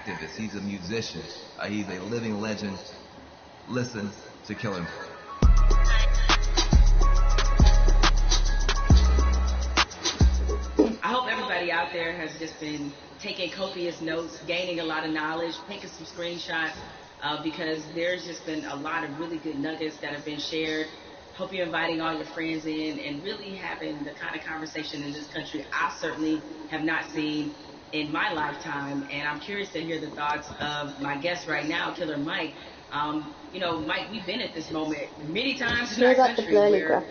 activist. He's a musician. He's a living legend. Listen to Killer Mike. I hope everybody out there has just been taking copious notes, gaining a lot of knowledge, taking some screenshots, because there's just been a lot of really good nuggets that have been shared. Hope you're inviting all your friends in and really having the kind of conversation in this country I certainly have not seen in my lifetime. And I'm curious to hear the thoughts of my guest right now, Killer Mike. You know, Mike, we've been at this moment many times in our country where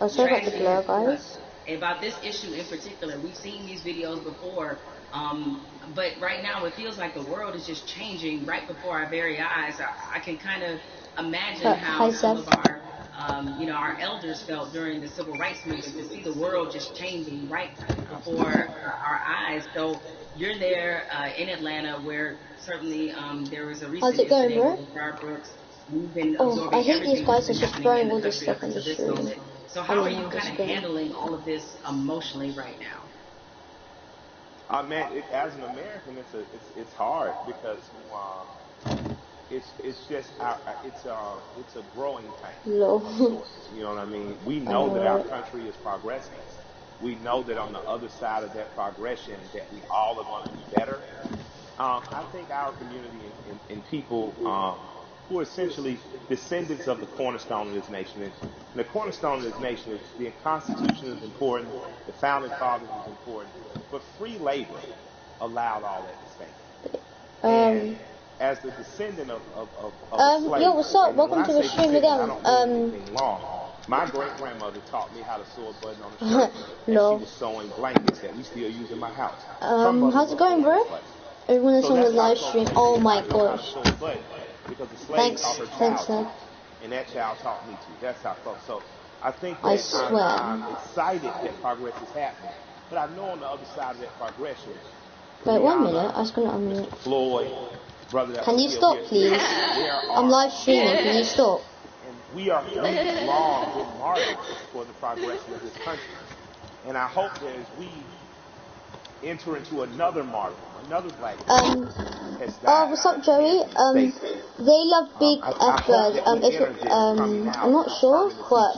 sorry about the blur, guys. About this issue in particular. We've seen these videos before, but right now it feels like the world is just changing right before our very eyes. I can kind of imagine how some of our, you know, our elders felt during the civil rights movement, to see the world just changing right before our eyes. So you're there in Atlanta, where certainly there was a recent incident with Barb Brooks. We've been absorbing I hate these guys are just throwing all this stuff in the street. So how are you kind of handling all of this emotionally right now? Man, as an American, it's hard because it's just it's a growing pain. You know what I mean? We know that our country is progressing. We know that on the other side of that progression, that we all are going to be better. I think our community and people who are essentially descendants of the cornerstone of this nation. And the cornerstone of this nation is the Constitution is important, the Founding Fathers is important, but free labor allowed all that to stand. And as the descendant of a slave, yo, what's up? Welcome to the stream again. I don't do anything wrong. My great-grandmother taught me how to sew a button on a shirt, and she was sewing blankets that we still use in my house. How's it going, bro? Everyone that's on the live stream. Oh my gosh. Because the slave taught her child, and that child taught me to. That's how close. So I think that I'm excited that progress is happening. But I know on the other side of that progression. Wait 1 minute, I was going to unmute. Floyd, brother. Can you stop, please? I'm live streaming. Can you stop? And we are long been martyrs for the progression of this country. And I hope that as we enter into another martyr, another black what's up, Joey? They love big F words. I'm not sure, but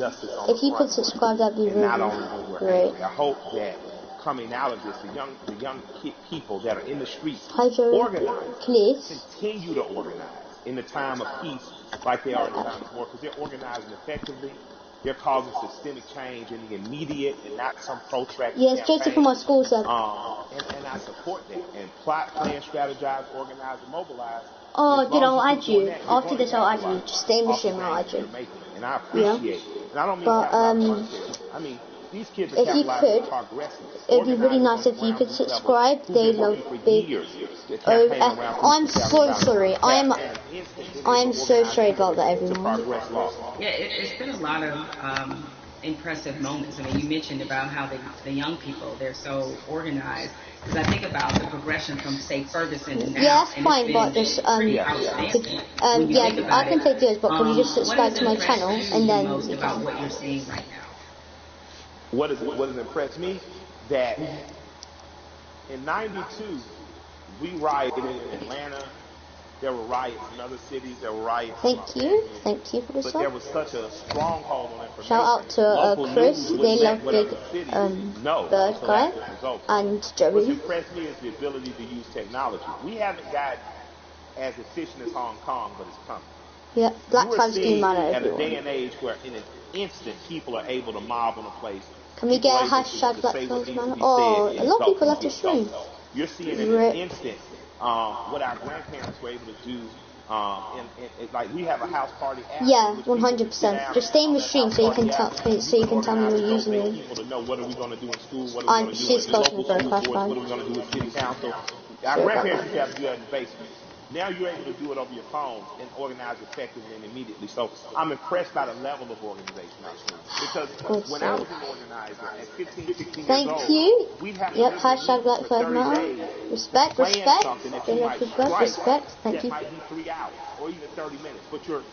if you could subscribe, that'd be really great. I hope that coming out of this, the young people that are in the streets, organize, continue to organize in the time of peace, like they are in the time of war, because they're organizing effectively. They're causing systemic change in the immediate and not some protracted campaign. Straight from my school, sir. And I support that. And plot, plan, strategize, organize, and mobilize. Oh, dude, I'll add you. After this, I'll add you. Just stay in the stream and I'll add you. And I appreciate it. And I don't mean I mean, these kids are if you could, it'd be really nice if you could subscribe. They love big I'm so sorry. I am so sorry about that, everyone. Yeah, it's been a lot of impressive moments. I mean, you mentioned about how the young people, they're so organized. Because I think about the progression from, say, Ferguson to now. Yeah, that's fine, but just I can play videos, but can you just subscribe to my channel and then most about what you're seeing right now? What has impressed me, that in '92 we rioted in Atlanta. There were riots in other cities. There were riots. Thank you for the But song. there was such a stronghold on information. Shout out to Chris. They love big bird guy and Joey. What's impressed me is the ability to use technology. We haven't gotten as efficient as Hong Kong, but it's coming. Yeah, Black Lives do matter. At a day and age where in an instant people are able to mob on a place. Can we get a hashtag Black Lives Matter? Oh, a lot of people love to stream. You're seeing in an instant what our grandparents were able to do. Like we have a house party app. Yeah, 100%. Just stay in the stream so you can tell me you're using it. People to know what are we going to do in school, what are we going to do in local school boards, what are we going to do with city council. Our grandparents used to have to do that in the basement. Now you're able to do it over your phone and organize effectively and immediately. So I'm impressed by the level of organization I've seen. Because when I was an organizer at 15, 16 years old, we'd have to hashtag Black Lives Matter. Respect. Thank you. That might be 3 hours or even 30 minutes, but you're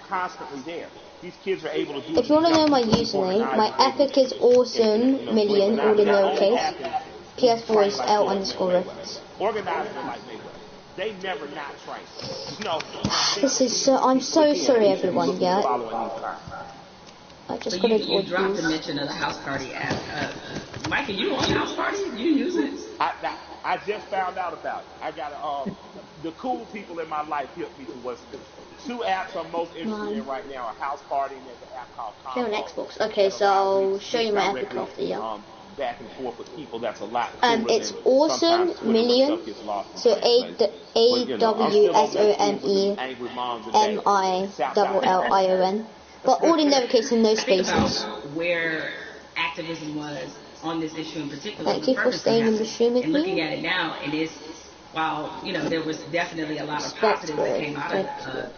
constantly there. These kids are able to do. If you want to know my username, my epic is awesome all in lowercase. PS4 is L_reference. Organizing like Mayweather. they never not trained. This is so. I'm so sorry, everyone. Yeah. I just got you dropped the mention of the house party app. Mike, are you on house party? Do you use it? I just found out about it. I got the cool people in my life helped me to what's two apps I'm most interested in right now are House Party and there's an app called Play on Xbox. Okay, so I'll show you my epic after, yeah. Back and forth with people that's a lot it's awesome million. So AWSOMEMILLION. But all in lowercase and no spaces. Where activism was on this issue in particular. Thank you for staying in the stream with me. And looking at it now, it is, while, there was definitely a lot of positives that came out of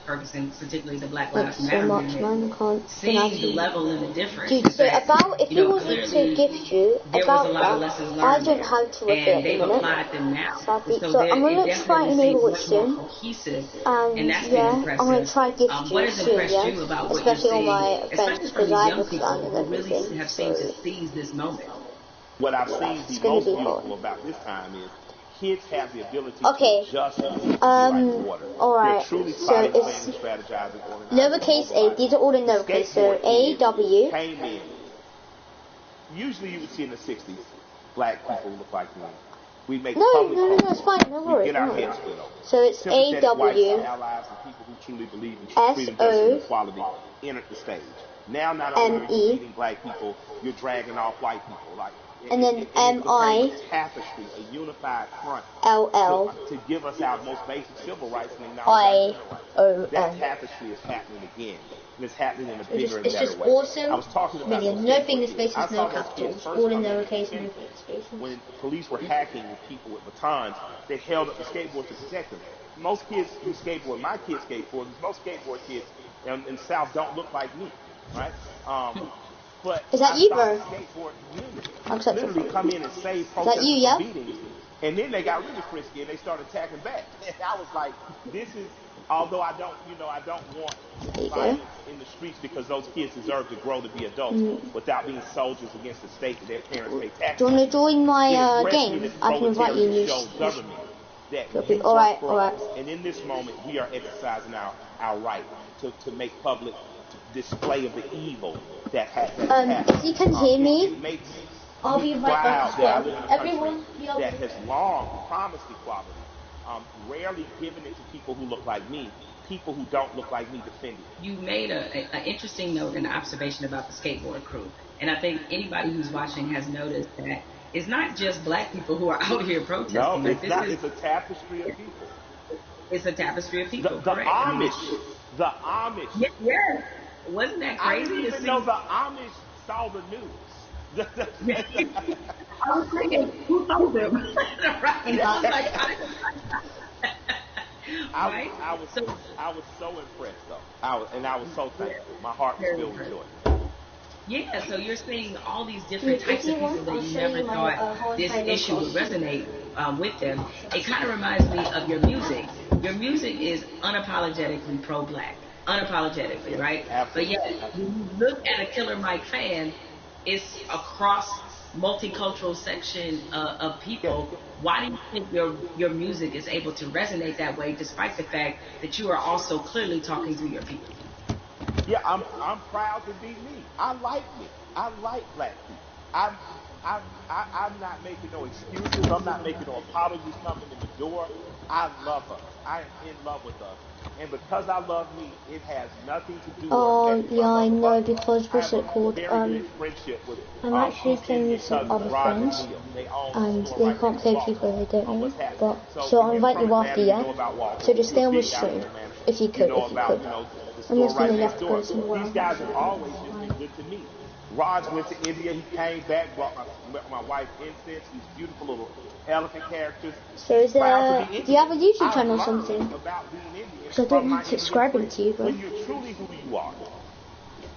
Ferguson, particularly the Black Lives Matter movement. Seeing the level and the difference. Dude, so about, if you wanted to gift you, about that, I don't have to reveal and they've applied them now. So I'm going to try and Overwatch soon. And yeah, I'm going to try gift you soon, yeah? Especially all my friends, because I have a plan and everything. Have seemed to seize this moment. What I've seen the most beautiful about this time is kids have the ability to adjust alright, so it's lowercase a, these are all in lowercase, so A-W. Came in. Usually you would see in the 60s, black people look like me. We make no, it's fine, no worries. Get our heads split open. So it's A-W. Allies and people who truly believe in freedom, justice, and equality entered the stage. Now not only are you beating black people, you're dragging off white people. And then M-I tapestry, a unified front L-L to give us our most basic civil rights and I-O-N. That tapestry is happening again. And it's happening in a bigger and better way. It's just awesome. I was talking about no finger spaces, no capitals, all in lowercase, no finger spaces. When police were hacking people with batons, they held up the skateboards to protect them. Most kids who skateboard, my kids skateboard, most skateboard kids in the South don't look like me, right? But is that you, bro? Literally come in and save protesters beatings, and then they got really frisky and they started attacking back. And I was like, this is, although I don't want violence in the streets because those kids deserve to grow to be adults without being soldiers against the state that their parents pay taxes. Do you want to join my game? I can invite you. Alright. And in this moment, we are exercising our right to make public display of the evil that happened. If you can hear me, I'll be right back as well. Everyone, that has long promised equality, rarely given it to people who look like me. People who don't look like me defend it. You made an interesting note and observation about the skateboard crew, and I think anybody who's watching has noticed that it's not just black people who are out here protesting. No, it's not. It's a tapestry of people. It's a tapestry of people. The Amish. The Amish. Yeah. Wasn't that crazy? I didn't even know the Amish saw the news. I was thinking, who told them? I was so impressed though. I was so thankful. My heart was filled with joy. Yeah, so you're seeing all these different types of people that you never thought this issue would resonate with them. It kind of reminds me of your music. Your music is unapologetically pro-black. Unapologetically, right? Absolutely. But yet, when you look at a Killer Mike fan, it's across multicultural section of people. Why do you think your music is able to resonate that way, despite the fact that you are also clearly talking to your people? Yeah, I'm proud to be me. I like me. I like black people. I'm not making no excuses. I'm not making no apologies coming in the door. I love us. I am in love with us. And because I love me, it has nothing to do with I know, because what's it called? I'm actually playing with some other friends, and they can't play people they don't know. But so I'll invite you after, yeah. So just stay on the stream if you could. I'm just gonna left go somewhere. These guys have always just been good to me. Raj went to India. He came back, brought my wife incense. These beautiful little elephant characters. So is there? Do you have a YouTube channel or something? Because I don't mind subscribing to you, bro. When you're truly who you are,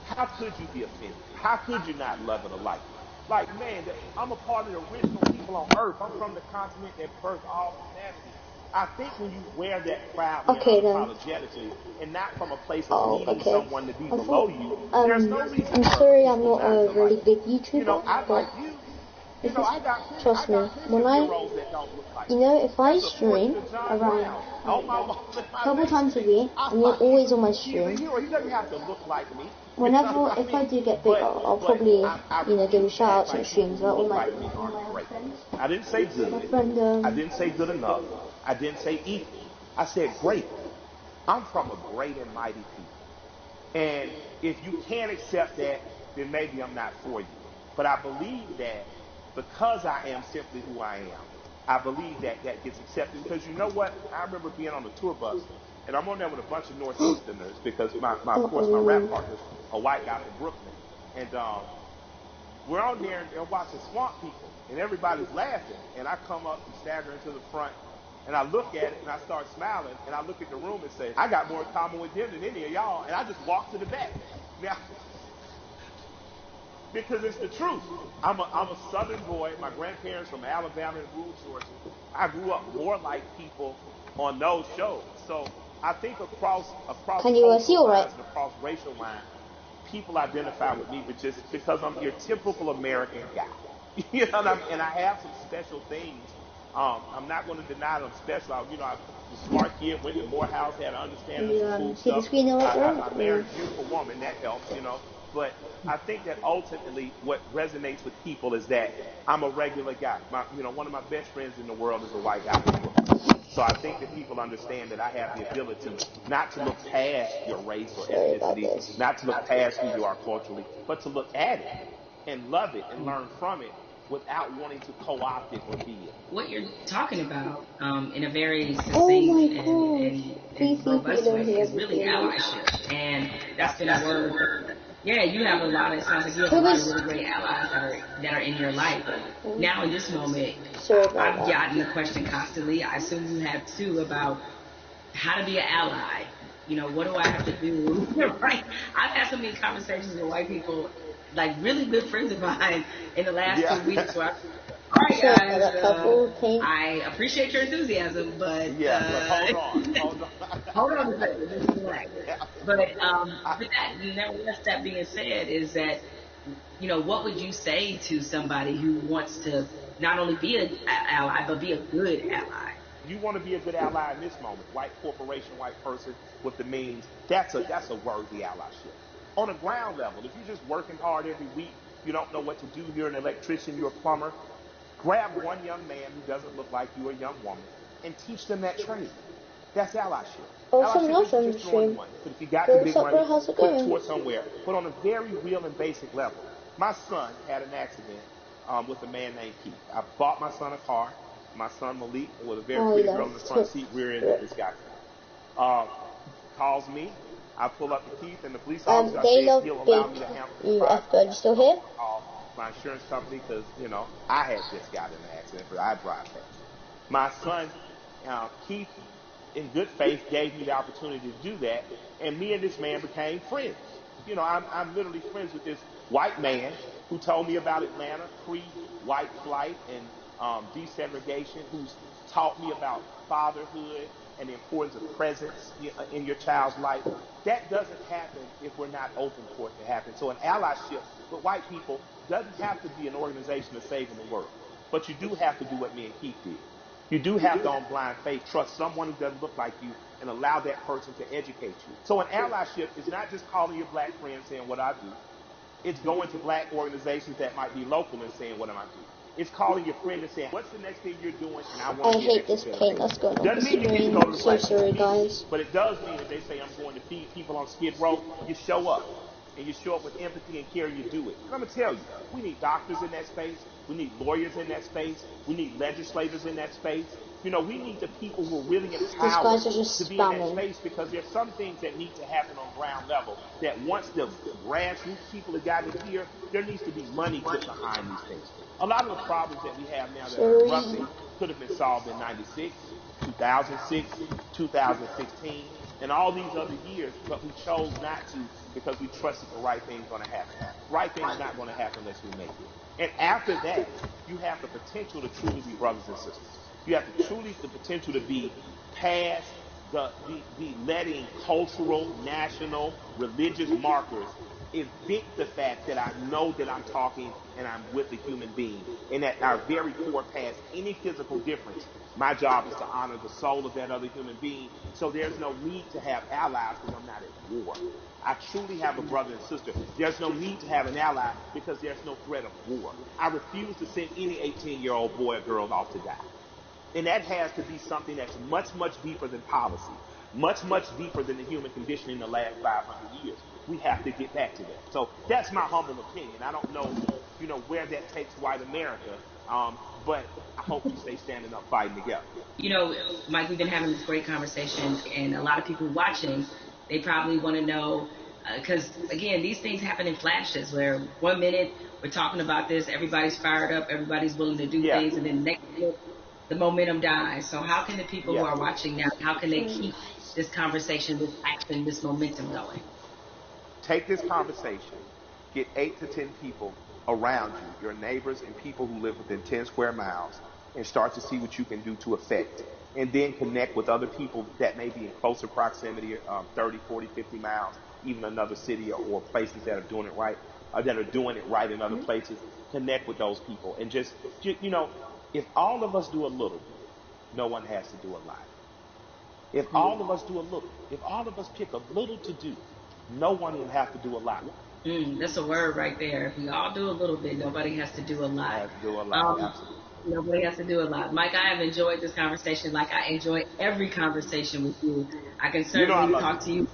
how could you be offended? How could you not love it or like it? Like, man, I'm a part of the original people on Earth. I'm from the continent that birthed all humanity. I think when you wear that proudly unapologetically and not from a place of needing someone to be below you, there's no reason. I'm sorry I'm not a really big YouTuber, I like you. This is, trust me, when if I stream around a couple times a week, and you're always on my stream, whenever, if I do get big, I'll probably, give a shout out to the streams, like all my friends. I didn't say good. My friend, I didn't say good enough. I didn't say equal. I said great. I'm from a great and mighty people. And if you can't accept that, then maybe I'm not for you. But I believe that because I am simply who I am, I believe that that gets accepted. Because you know what? I remember being on a tour bus, and I'm on there with a bunch of Northeasterners because of course, my rap partner's a white guy from Brooklyn. And we're on there and watching Swamp People, and everybody's laughing. And I come up and stagger into the front, and I look at it, and I start smiling, and I look at the room and say, I got more in common with them than any of y'all. And I just walk to the back. Now, because it's the truth. I'm a Southern boy. My grandparents from Alabama and rural Georgia. I grew up more like people on those shows. So I think across can you see all right? lines and across racial lines, people identify with me, but just because I'm your typical American guy. You know what I mean? And I have some special things. I'm not going to deny that I'm special. I was a smart kid, went to Morehouse, had an understanding of food see stuff. the screen right there? I married a beautiful woman. That helps, But I think that ultimately what resonates with people is that I'm a regular guy. One of my best friends in the world is a white guy from Brooklyn. So I think that people understand that I have the ability not to look past your race or ethnicity, not to look past who you are culturally, but to look at it and love it and learn from it without wanting to co-opt it or be it. What you're talking about in a very succinct and robust way is really allyship. And that's been a word. Yeah, you have a lot of, it sounds like you have a lot of really great allies that are in your life. Now in this moment, I've gotten the question constantly, I assume you have too, about how to be an ally. What do I have to do? Right? I've had so many conversations with white people, like really good friends of mine in the last 2 weeks where all right, guys, I appreciate your enthusiasm, but hold on a second. But nevertheless, that being said, is that what would you say to somebody who wants to not only be an ally but be a good ally? You want to be a good ally in this moment. White corporation, white person with the means. That's a worthy allyship. On a ground level, if you're just working hard every week, you don't know what to do. You're an electrician, you're a plumber. Grab one young man who doesn't look like you, a young woman, and teach them that trade. That's allyship. Someone else on the stream. But if you got the big money, put it towards somewhere. But on a very real and basic level. My son had an accident with a man named Keith. I bought my son a car. My son Malik, with a very pretty girl in the front seat, rear-ended this guy. Calls me. I pull up to Keith and the police officer. I said he'll allow me to handle the you still here? My insurance company, because I had just gotten in an accident, but I drive fast. My son Keith, in good faith, gave me the opportunity to do that, and me and this man became friends. I'm literally friends with this white man who told me about Atlanta pre-white flight and desegregation, who's taught me about fatherhood and the importance of presence in your child's life. That doesn't happen if we're not open for it to happen. So an allyship with white people doesn't have to be an organization of saving the world. But you do have to do what me and Keith did. You do have to, on blind faith, trust someone who doesn't look like you and allow that person to educate you. So an allyship is not just calling your black friend saying what I do. It's going to black organizations that might be local and saying what am I doing. It's calling your friend and saying, what's the next thing you're doing? And I want to hate this paint that's going on the screen. So sorry, guys. But it does mean that they say, I'm going to feed people on Skid Row. You show up. And you show up with empathy and care, and you do it. And I'm going to tell you, we need doctors in that space. We need lawyers in that space. We need legislators in that space. We need the people who are really empowered to be in that space, because there's some things that need to happen on ground level that once the grassroots people have gotten here, there needs to be money put behind these things. A lot of the problems that we have now that are erupting could have been solved in 96, 2006, 2016, and all these other years, but we chose not to because we trusted the right thing's going to happen. Right thing's not going to happen unless we make it. And after that, you have the potential to truly be brothers and sisters. You have the potential to be past the letting cultural, national, religious markers evict the fact that I know that I'm talking and I'm with a human being, and at our very core, past any physical difference, my job is to honor the soul of that other human being. So there's no need to have allies because I'm not at war. I truly have a brother and sister. There's no need to have an ally because there's no threat of war. I refuse to send any 18-year-old boy or girl off to die. And that has to be something that's much, much deeper than policy, much, much deeper than the human condition in the last 500 years. We have to get back to that. So that's my humble opinion. I don't know, where that takes white America, but I hope we stay standing up, fighting together. Mike, we've been having this great conversation, and a lot of people watching, they probably want to know, because, again, these things happen in flashes where 1 minute we're talking about this, everybody's fired up, everybody's willing to do things, and then next minute the momentum dies. So how can the people who are watching now, how can they keep this conversation, this action, this momentum going? Take this conversation, get 8 to 10 people around you, your neighbors and people who live within 10 square miles, and start to see what you can do to affect. And then connect with other people that may be in closer proximity, 30, 40, 50 miles, even another city or places that are doing it right, that are doing it right in other places. Connect with those people and just if all of us do a little, no one has to do a lot. If all of us do a little, if all of us pick a little to do, no one will have to do a lot. That's a word right there. If we all do a little bit, nobody has to do a lot. Has to do a lot, absolutely. Nobody has to do a lot. Mike, I have enjoyed this conversation like I enjoy every conversation with you. I can certainly talk to you.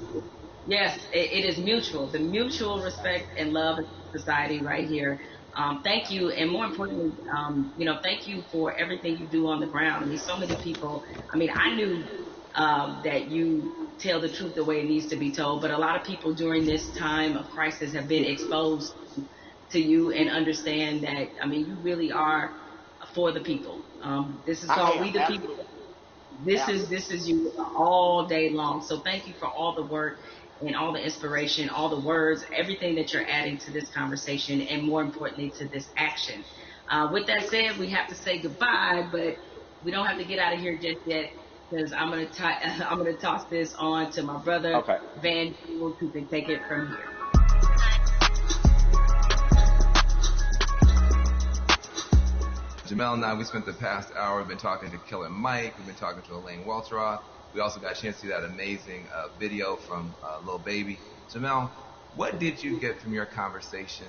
Yes, it is mutual. The mutual respect and love in society right here. Thank you, and more importantly, thank you for everything you do on the ground. I mean, so many people. I mean, I knew that you tell the truth the way it needs to be told, but a lot of people during this time of crisis have been exposed to you and understand that. I mean, you really are for the people. This is called We the People. This is you all day long. So thank you for all the work and all the inspiration, all the words, everything that you're adding to this conversation, and more importantly to this action. With that said, we have to say goodbye, but we don't have to get out of here just yet because I'm gonna toss this on to my brother Van Jules, who can take it from here. Jamel and I, we spent the past hour, we've been talking to Killer Mike, we've been talking to Elaine Welteroth. We also got a chance to see that amazing video from Lil Baby. Jamel, what did you get from your conversation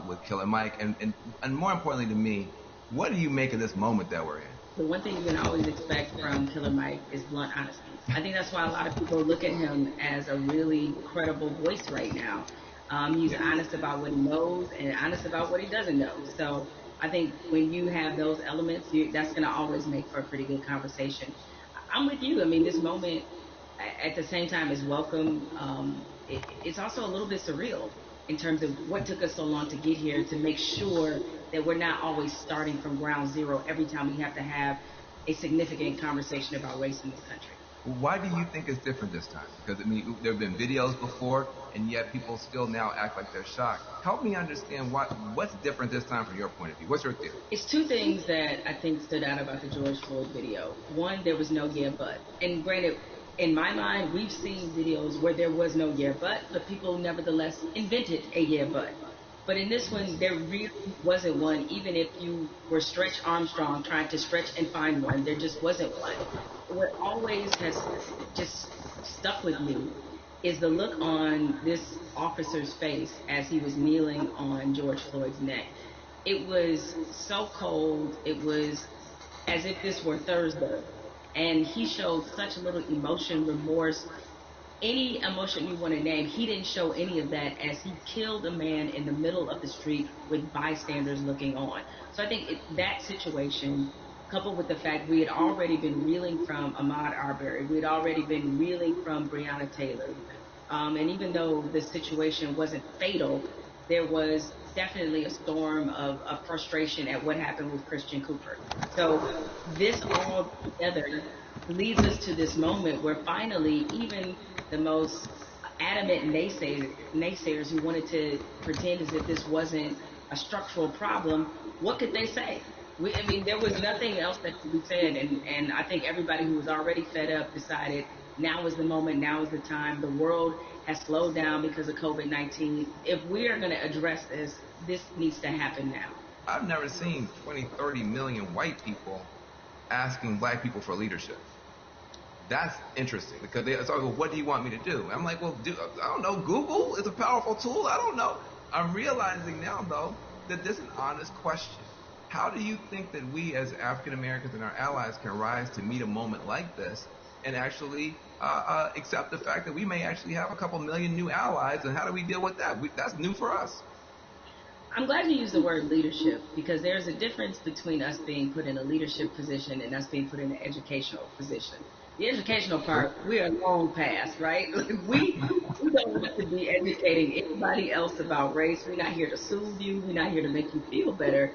with Killer Mike? And more importantly to me, what do you make of this moment that we're in? The one thing you can always expect from Killer Mike is blunt honesty. I think that's why a lot of people look at him as a really credible voice right now. He's honest about what he knows and honest about what he doesn't know. So I think when you have those elements, that's going to always make for a pretty good conversation. I'm with you. I mean, this moment at the same time is welcome. It's also a little bit surreal in terms of what took us so long to get here, to make sure that we're not always starting from ground zero every time we have to have a significant conversation about race in this country. Why do you think it's different this time? Because, I mean, there have been videos before, and yet people still now act like they're shocked. Help me understand what's different this time from your point of view. What's your theory? It's two things that I think stood out about the George Floyd video. One, there was no yeah, but. And granted, in my mind, we've seen videos where there was no yeah, but people nevertheless invented a yeah, but. But in this one, there really wasn't one, even if you were Stretch Armstrong trying to stretch and find one. There just wasn't one. What always has just stuck with me is the look on this officer's face as he was kneeling on George Floyd's neck. It was so cold. It was as if this were Thursday. And he showed such little emotion, remorse, any emotion you want to name. He didn't show any of that as he killed a man in the middle of the street with bystanders looking on. So I think that situation, coupled with the fact we had already been reeling from Ahmaud Arbery, we had already been reeling from Breonna Taylor, and even though the situation wasn't fatal, there was definitely a storm of frustration at what happened with Christian Cooper. So this all together leads us to this moment where finally even the most adamant naysayers who wanted to pretend as if this wasn't a structural problem, what could they say? I mean, there was nothing else that could be said, and I think everybody who was already fed up decided now is the moment, now is the time. The world has slowed down because of COVID-19. If we are going to address this, this needs to happen now. I've never seen 20, 30 million white people asking black people for leadership. That's interesting because they start going, what do you want me to do? I'm like, well, I don't know. Google is a powerful tool. I don't know. I'm realizing now, though, that this is an honest question. How do you think that we as African Americans and our allies can rise to meet a moment like this and actually accept the fact that we may actually have a couple million new allies, and how do we deal with that? That's new for us. I'm glad you used the word leadership, because there's a difference between us being put in a leadership position and us being put in an educational position. The educational part, we are long past, right? We don't want to be educating anybody else about race. We're not here to soothe you. We're not here to make you feel better.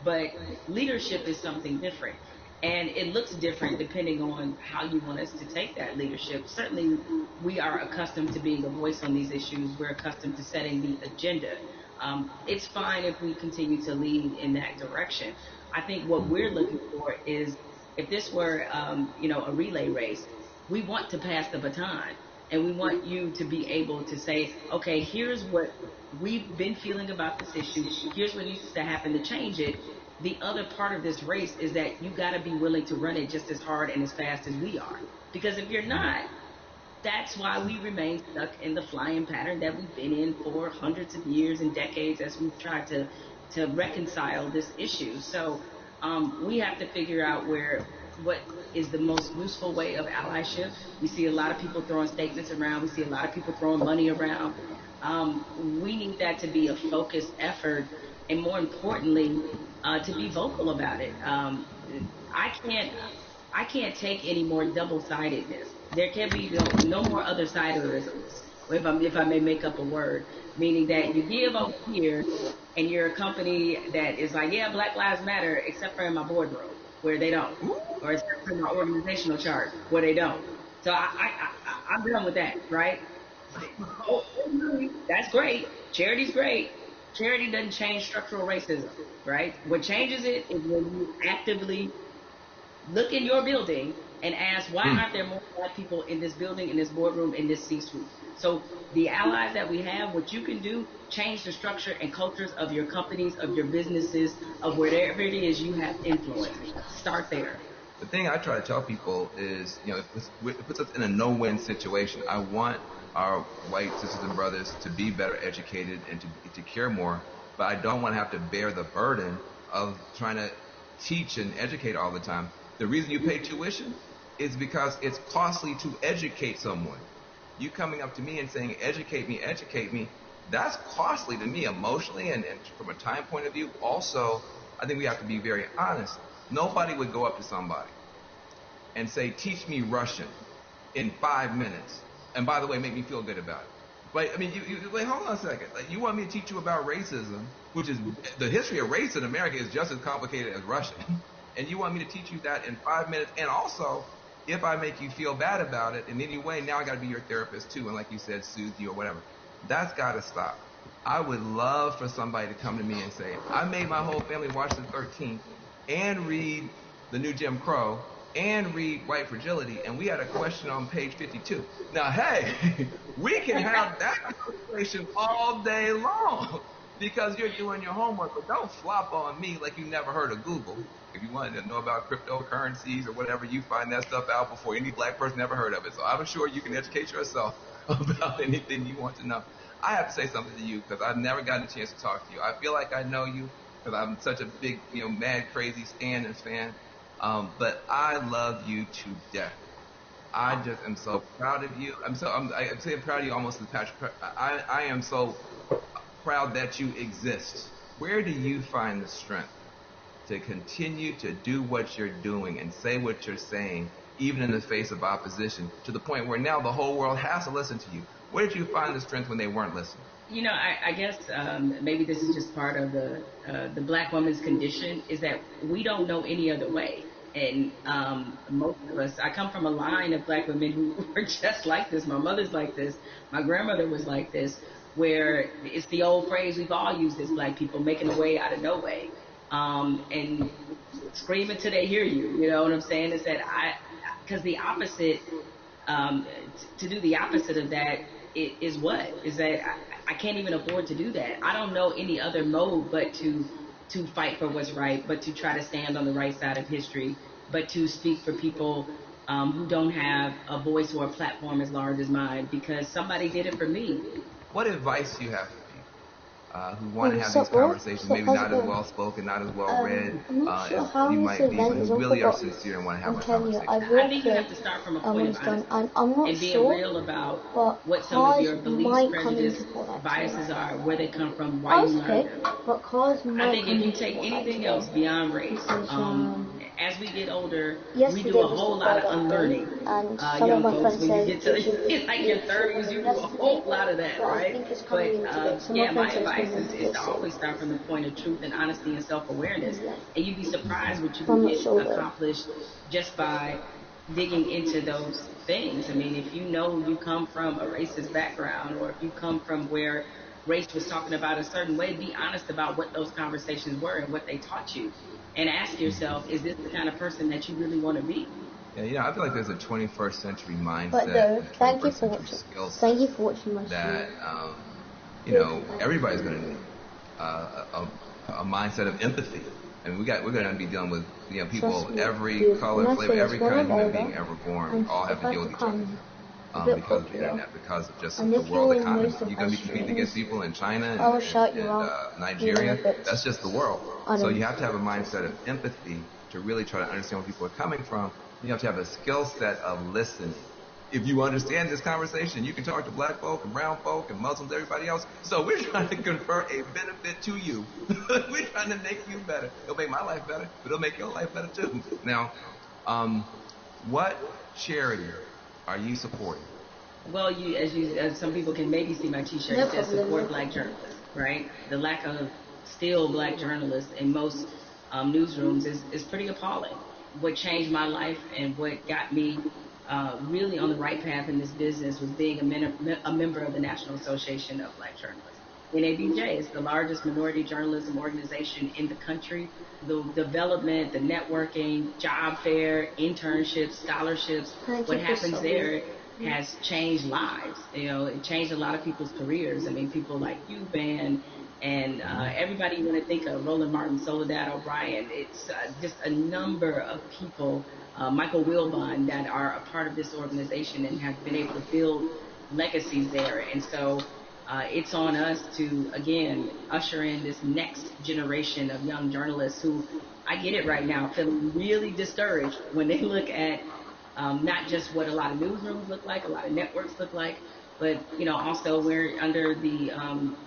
But leadership is something different. And it looks different depending on how you want us to take that leadership. Certainly, we are accustomed to being a voice on these issues. We're accustomed to setting the agenda. It's fine if we continue to lead in that direction. I think what we're looking for is, if this were, a relay race, we want to pass the baton, and we want you to be able to say, okay, here's what we've been feeling about this issue. Here's what needs to happen to change it. The other part of this race is that you got to be willing to run it just as hard and as fast as we are. Because if you're not, that's why we remain stuck in the flying pattern that we've been in for hundreds of years and decades as we've tried to reconcile this issue. So we have to figure out what is the most useful way of allyship. We see a lot of people throwing statements around. We see a lot of people throwing money around. We need that to be a focused effort, and more importantly, to be vocal about it. I can't take any more double-sidedness. There can be no more other-siderisms, if I may make up a word, meaning that you give over here and you're a company that is like, yeah, Black Lives Matter, except for in my boardroom, where they don't, or except for my organizational chart, where they don't. So I'm done with that, right? That's great. Charity's great. Charity doesn't change structural racism, right? What changes it is when you actively look in your building and ask, why aren't there more black people in this building, in this boardroom, in this C-suite? So the allies that we have, what you can do, change the structure and cultures of your companies, of your businesses, of wherever it is you have influence. Start there. The thing I try to tell people is, it puts us in a no-win situation. I want our white sisters and brothers to be better educated and to care more, but I don't want to have to bear the burden of trying to teach and educate all the time. The reason you pay tuition is because it's costly to educate someone. You coming up to me and saying, educate me, that's costly to me emotionally and from a time point of view. Also, I think we have to be very honest. Nobody would go up to somebody and say, teach me Russian in 5 minutes. And by the way, make me feel good about it. But, I mean, wait, hold on a second. Like, you want me to teach you about racism, which is, the history of race in America is just as complicated as Russian. And you want me to teach you that in 5 minutes. And also, if I make you feel bad about it in any way, now I got to be your therapist too. And like you said, soothe you or whatever. That's got to stop. I would love for somebody to come to me and say, I made my whole family watch the 13th and read The New Jim Crow and read White Fragility, and we had a question on page 52. Now, hey, we can have that conversation all day long because you're doing your homework, but don't flop on me like you never heard of Google. If you wanted to know about cryptocurrencies or whatever, you find that stuff out before any black person ever heard of it. So I'm sure you can educate yourself about anything you want to know. I have to say something to you because I've never gotten a chance to talk to you. I feel like I know you because I'm such a big, mad, crazy Stan and fan. But I love you to death. I just am so proud of you. I'm saying proud of you almost as Patrick. I am so proud that you exist. Where do you find the strength to continue to do what you're doing and say what you're saying, even in the face of opposition, to the point where now the whole world has to listen to you? Where did you find the strength when they weren't listening? I guess maybe this is just part of the black woman's condition, is that we don't know any other way. And most of us, I come from a line of black women who were just like this. My mother's like this. My grandmother was like this, where it's the old phrase we've all used as black people, making a way out of no way. and scream until they hear you. You know what I'm saying? Is that because the opposite, to do the opposite of that is what? Is that I can't even afford to do that. I don't know any other mode but to fight for what's right, but to try to stand on the right side of history, but to speak for people who don't have a voice or a platform as large as mine, because somebody did it for me. What advice do you have for people who want to have these conversations, maybe not as well spoken, not as well read as you might be, but who really are sincere and want to have a conversation? I think you have to start from a point of honesty and being real about what some of your beliefs, prejudices, biases are, where they come from, why you learned them. I think if you take anything else beyond race, as we get older, we do a whole lot of unlearning. Young folks, when you get to like your 30s, you do a whole lot of that, right? But yeah, my advice is to always start from the point of truth and honesty and self-awareness. And you'd be surprised what you can get accomplished just by digging into those things. I mean, if you know you come from a racist background, or if you come from where race was talking about a certain way, be honest about what those conversations were and what they taught you. And ask yourself, is this the kind of person that you really want to be? Yeah, I feel like there's a 21st century mindset, and 21st century skill set that, everybody's going to need a mindset of empathy. I mean, we're going to be dealing with people, every color, flavor, every kind of human being ever born, all have to deal with each other. Because of the internet, because of just the world economy. You're going to be competing against people in China and Nigeria. That's just the world. So you have to have a mindset of empathy to really try to understand where people are coming from. You have to have a skill set of listening. If you understand this conversation, you can talk to black folk and brown folk and Muslims, everybody else. So we're trying to confer a benefit to you. We're trying to make you better. It'll make my life better, but it'll make your life better too. Now, what charity are you supporting? Well, as some people can maybe see my T-shirt, it says support black journalists, right? The lack of still black journalists in most newsrooms is pretty appalling. What changed my life and what got me really on the right path in this business was being a member of the National Association of Black Journalists. NABJ is the largest minority journalism organization in the country. The development, the networking, job fair, internships, scholarships, what happens there has changed lives. It changed a lot of people's careers. I mean, people like you, Van, and everybody you want to think of, Roland Martin, Soledad O'Brien. It's just a number of people, Michael Wilbon, that are a part of this organization and have been able to build legacies there. And so it's on us to, again, usher in this next generation of young journalists who, I get it right now, feeling really discouraged when they look at not just what a lot of newsrooms look like, a lot of networks look like, but, also we're under the